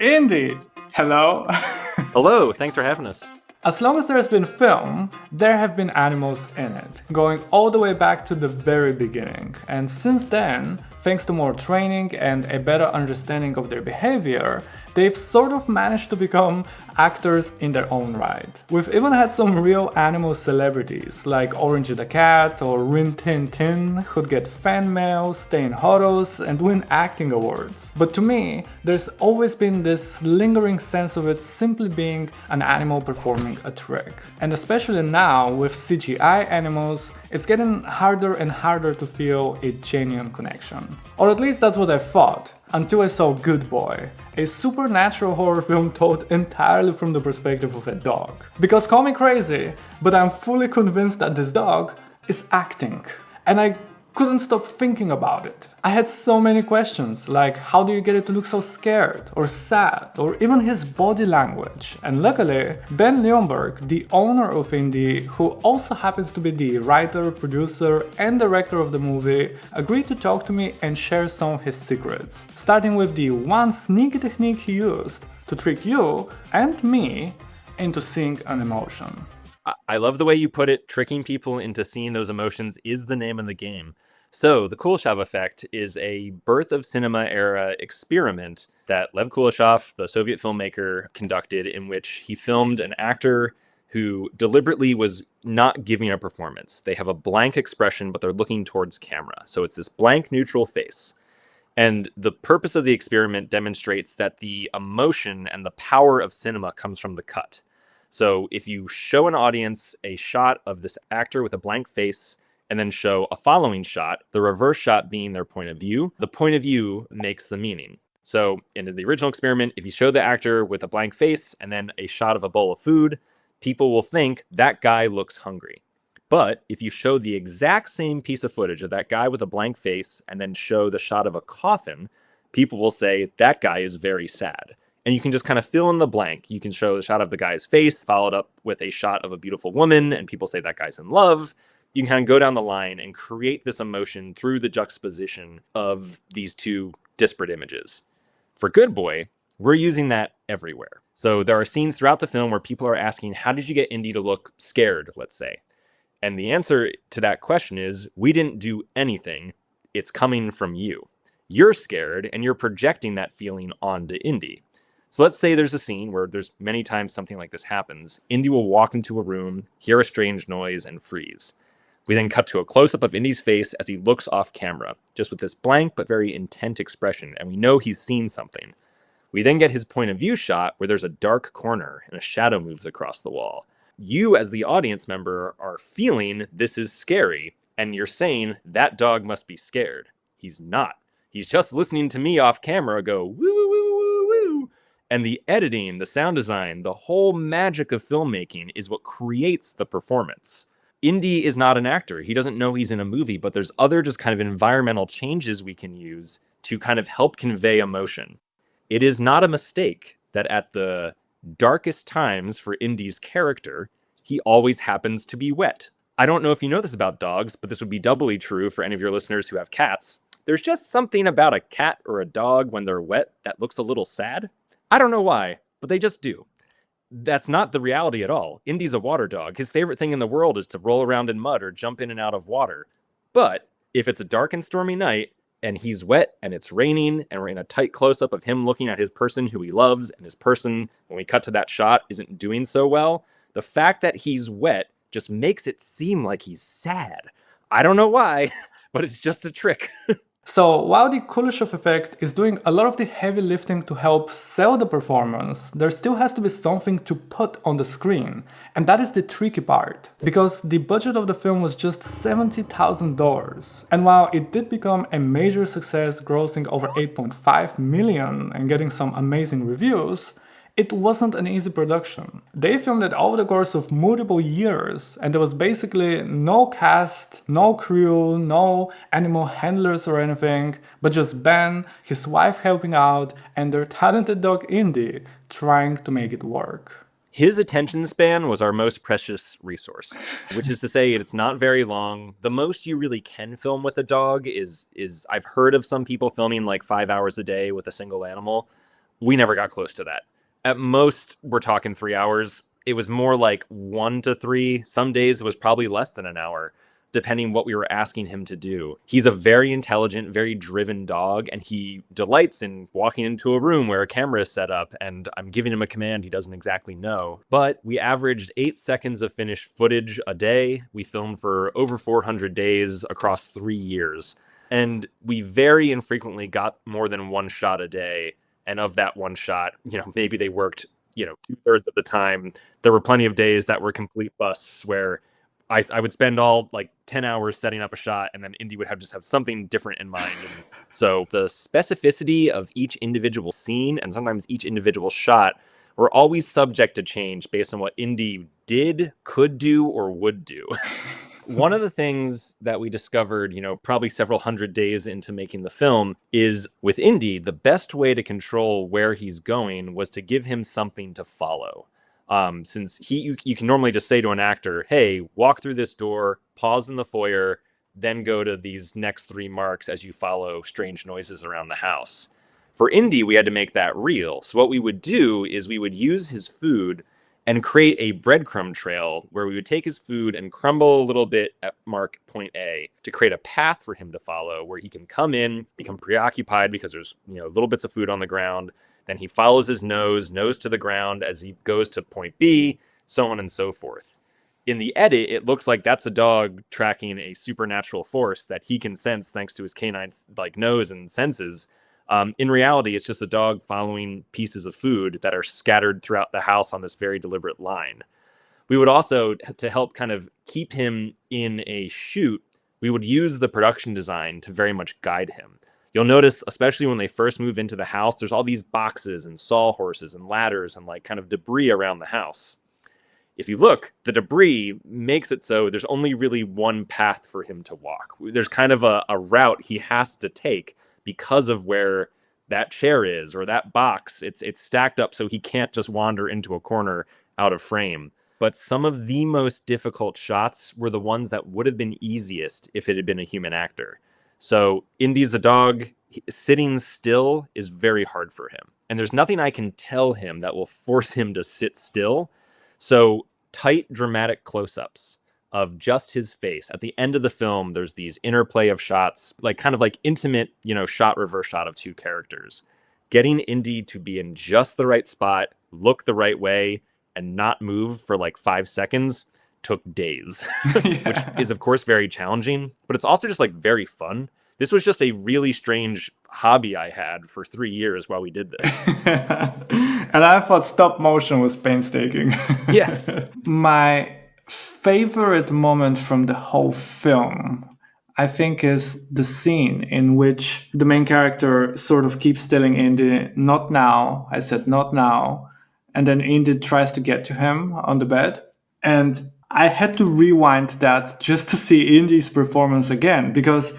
Indy! Hello? Hello, thanks for having us. As long as there's been film, there have been animals in it, going all the way back to the very beginning. And since then, thanks to more training and a better understanding of their behavior, they've sort of managed to become actors in their own right. We've even had some real animal celebrities like Orange the Cat or Rin Tin Tin who'd get fan mail, stay in huddles, and win acting awards. But to me, there's always been this lingering sense of it simply being an animal performing a trick. And especially now with CGI animals, it's getting harder and harder to feel a genuine connection. Or at least that's what I thought, until I saw Good Boy, a supernatural horror film told entirely from the perspective of a dog. Because call me crazy, but I'm fully convinced that this dog is acting. And I couldn't stop thinking about it. I had so many questions, like how do you get it to look so scared or sad, or even his body language. And luckily, Ben Leonberg, the owner of Indy, who also happens to be the writer, producer, and director of the movie, agreed to talk to me and share some of his secrets, starting with the one sneaky technique he used to trick you and me into seeing an emotion. I love the way you put it. Tricking people into seeing those emotions is the name of the game. So, the Kuleshov effect is a birth of cinema era experiment that Lev Kuleshov, the Soviet filmmaker, conducted, in which he filmed an actor who deliberately was not giving a performance. They have a blank expression, but they're looking towards camera. So it's this blank, neutral face. And the purpose of the experiment demonstrates that the emotion and the power of cinema comes from the cut. So if you show an audience a shot of this actor with a blank face and then show a following shot, the reverse shot being their point of view, the point of view makes the meaning. So in the original experiment, if you show the actor with a blank face and then a shot of a bowl of food, people will think that guy looks hungry. But if you show the exact same piece of footage of that guy with a blank face and then show the shot of a coffin, people will say that guy is very sad. And you can just kind of fill in the blank. You can show the shot of the guy's face, followed up with a shot of a beautiful woman, and people say that guy's in love. You can kind of go down the line and create this emotion through the juxtaposition of these two disparate images. For Good Boy, we're using that everywhere. So there are scenes throughout the film where people are asking, how did you get Indy to look scared, let's say? And the answer to that question is, we didn't do anything. It's coming from you. You're scared, and you're projecting that feeling onto Indy. So let's say there's a scene where there's many times something like this happens. Indy will walk into a room, hear a strange noise, and freeze. We then cut to a close-up of Indy's face as he looks off camera, just with this blank but very intent expression, and we know he's seen something. We then get his point of view shot where there's a dark corner and a shadow moves across the wall. You, as the audience member, are feeling this is scary, and you're saying that dog must be scared. He's not. He's just listening to me off camera go woo woo woo woo woo. And the editing, the sound design, the whole magic of filmmaking is what creates the performance. Indy is not an actor. He doesn't know he's in a movie, but there's other just kind of environmental changes we can use to kind of help convey emotion. It is not a mistake that at the darkest times for Indy's character, he always happens to be wet. I don't know if you know this about dogs, but this would be doubly true for any of your listeners who have cats. There's just something about a cat or a dog when they're wet that looks a little sad. I don't know why, but they just do. That's not the reality at all. Indy's a water dog. His favorite thing in the world is to roll around in mud or jump in and out of water. But if it's a dark and stormy night, and he's wet, and it's raining, and we're in a tight close-up of him looking at his person who he loves, and his person, when we cut to that shot, isn't doing so well, the fact that he's wet just makes it seem like he's sad. I don't know why, but it's just a trick. So while the Kuleshov effect is doing a lot of the heavy lifting to help sell the performance, there still has to be something to put on the screen. And that is the tricky part, because the budget of the film was just $70,000. And while it did become a major success, grossing over 8.5 million and getting some amazing reviews, it wasn't an easy production. They filmed it over the course of multiple years, and there was basically no cast, no crew, no animal handlers or anything, but just Ben, his wife helping out, and their talented dog Indy trying to make it work. His attention span was our most precious resource, which is to say it's not very long. The most you really can film with a dog is I've heard of some people filming like 5 hours a day with a single animal. We never got close to that. At most, we're talking 3 hours. It was more like 1 to 3. Some days it was probably less than an hour, depending what we were asking him to do. He's a very intelligent, very driven dog, and he delights in walking into a room where a camera is set up, and I'm giving him a command he doesn't exactly know. But we averaged 8 seconds of finished footage a day. We filmed for over 400 days across 3 years. And we very infrequently got more than one shot a day. And of that one shot, maybe they worked, 2/3 of the time. There were plenty of days that were complete busts where I would spend all like 10 hours setting up a shot, and then Indy would just have something different in mind. And so the specificity of each individual scene and sometimes each individual shot were always subject to change based on what Indy did, could do, or would do. One of the things that we discovered, probably several hundred days into making the film, is with Indy, the best way to control where he's going was to give him something to follow. Since you can normally just say to an actor, hey, walk through this door, pause in the foyer, then go to these next 3 marks as you follow strange noises around the house. For Indy, we had to make that real. So what we would do is we would use his food and create a breadcrumb trail where we would take his food and crumble a little bit at mark point A to create a path for him to follow where he can come in, become preoccupied because there's, little bits of food on the ground. Then he follows his nose to the ground as he goes to point B, so on and so forth. In the edit, it looks like that's a dog tracking a supernatural force that he can sense thanks to his canine nose and senses. In reality, it's just a dog following pieces of food that are scattered throughout the house on this very deliberate line. We would also, to help kind of keep him in a shoot, we would use the production design to very much guide him. You'll notice, especially when they first move into the house, there's all these boxes and sawhorses and ladders and kind of debris around the house. If you look, the debris makes it so there's only really one path for him to walk. There's kind of a route he has to take because of where that chair is or that box. It's stacked up so he can't just wander into a corner out of frame. But some of the most difficult shots were the ones that would have been easiest if it had been a human actor. So Indy's a dog. Sitting still is very hard for him. And there's nothing I can tell him that will force him to sit still. So tight, dramatic close-ups of just his face. At the end of the film, there's these interplay of shots, kind of intimate, shot reverse shot of 2 characters. Getting Indy to be in just the right spot, look the right way, and not move for 5 seconds took days, which is of course very challenging, but it's also just very fun. This was just a really strange hobby I had for 3 years while we did this. And I thought stop motion was painstaking. Yes. My favorite moment from the whole film, I think, is the scene in which the main character sort of keeps telling Indy, not now. I said, not now. And then Indy tries to get to him on the bed. And I had to rewind that just to see Indy's performance again, because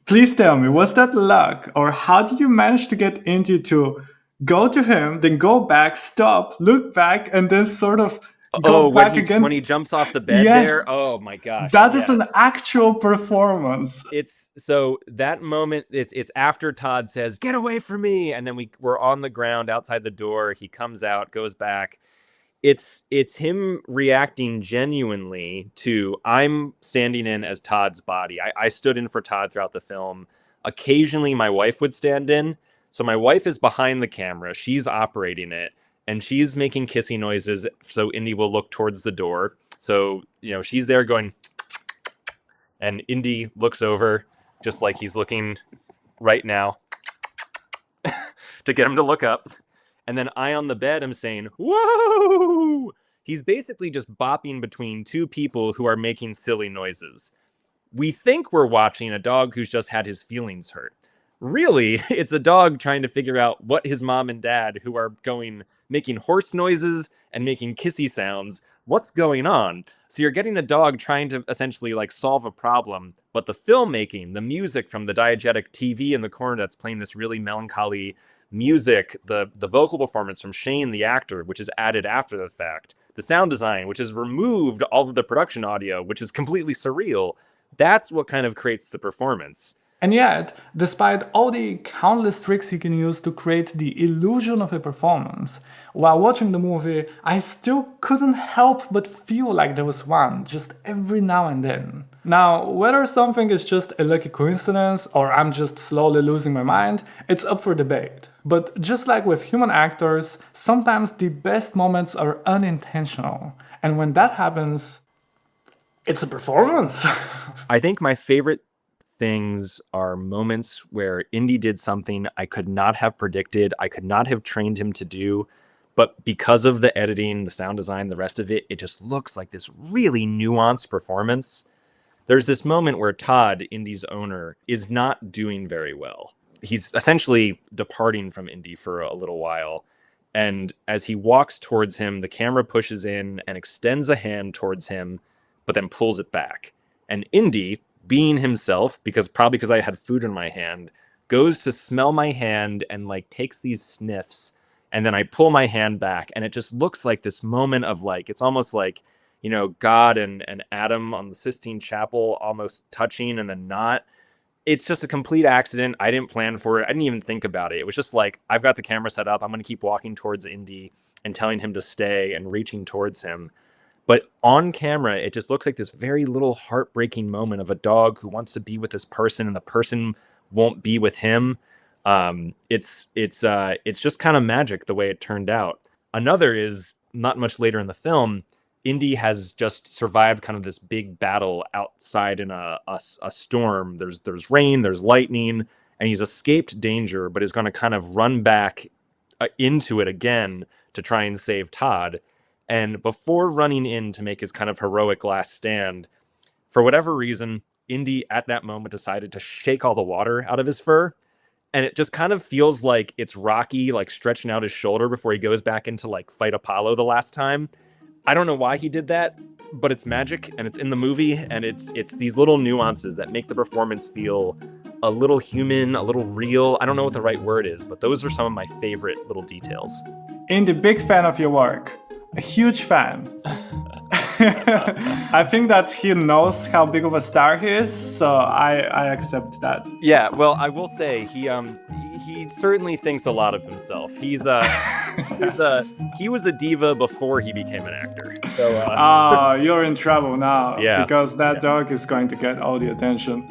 please tell me, was that luck? Or how did you manage to get Indy to go to him, then go back, stop, look back, and then sort of go back again? When he jumps off the bed there? Oh my gosh. That is an actual performance. It's so that moment, it's after Todd says, get away from me. And then we're on the ground outside the door. He comes out, goes back. It's him reacting genuinely to, I'm standing in as Todd's body. I stood in for Todd throughout the film. Occasionally my wife would stand in. So my wife is behind the camera. She's operating it. And she's making kissing noises, so Indy will look towards the door. So, she's there going, and Indy looks over, just like he's looking right now, to get him to look up. And then I on the bed am saying, whoa! He's basically just bopping between 2 people who are making silly noises. We think we're watching a dog who's just had his feelings hurt. Really, it's a dog trying to figure out what his mom and dad, who are making horse noises and making kissy sounds, what's going on? So you're getting a dog trying to essentially solve a problem, but the filmmaking, the music from the diegetic TV in the corner that's playing this really melancholy music, the vocal performance from Shane, the actor, which is added after the fact, the sound design, which has removed all of the production audio, which is completely surreal, that's what kind of creates the performance. And yet, despite all the countless tricks he can use to create the illusion of a performance, while watching the movie, I still couldn't help but feel like there was one, just every now and then. Now, whether something is just a lucky coincidence or I'm just slowly losing my mind, it's up for debate. But just like with human actors, sometimes the best moments are unintentional. And when that happens, it's a performance. I think my favorite things are moments where Indy did something I could not have predicted, I could not have trained him to do, but because of the editing, the sound design, the rest of it, it just looks like this really nuanced performance. There's this moment where Todd, Indy's owner, is not doing very well. He's essentially departing from Indy for a little while. And as he walks towards him, the camera pushes in and extends a hand towards him, but then pulls it back. And Indy, being himself, probably because I had food in my hand, goes to smell my hand and like takes these sniffs. And then I pull my hand back, and it just looks like this moment of like, it's almost like, you know, God and Adam on the Sistine Chapel almost touching and then not. It's just a complete accident. I didn't plan for it. I didn't even think about it. It was just like, I've got the camera set up. I'm going to keep walking towards Indy and telling him to stay and reaching towards him. But on camera, it just looks like this very little heartbreaking moment of a dog who wants to be with this person and the person won't be with him. It's just kind of magic the way it turned out. Another is not much later in the film. Indy has just survived kind of this big battle outside in a storm. There's rain, there's lightning, and he's escaped danger, but is going to kind of run back into it again to try and save Todd. And before running in to make his kind of heroic last stand, for whatever reason, Indy at that moment decided to shake all the water out of his fur. And it just kind of feels like it's Rocky, like stretching out his shoulder before he goes back into like fight Apollo the last time. I don't know why he did that, but it's magic and it's in the movie. And it's these little nuances that make the performance feel a little human, a little real. I don't know what the right word is, but those are some of my favorite little details. Indy, big fan of your work. A huge fan. I think that he knows how big of a star he is, so I accept that. Yeah, well, I will say he certainly thinks a lot of himself. He was a diva before he became an actor. So you're in trouble now. Yeah, because that dog is going to get all the attention.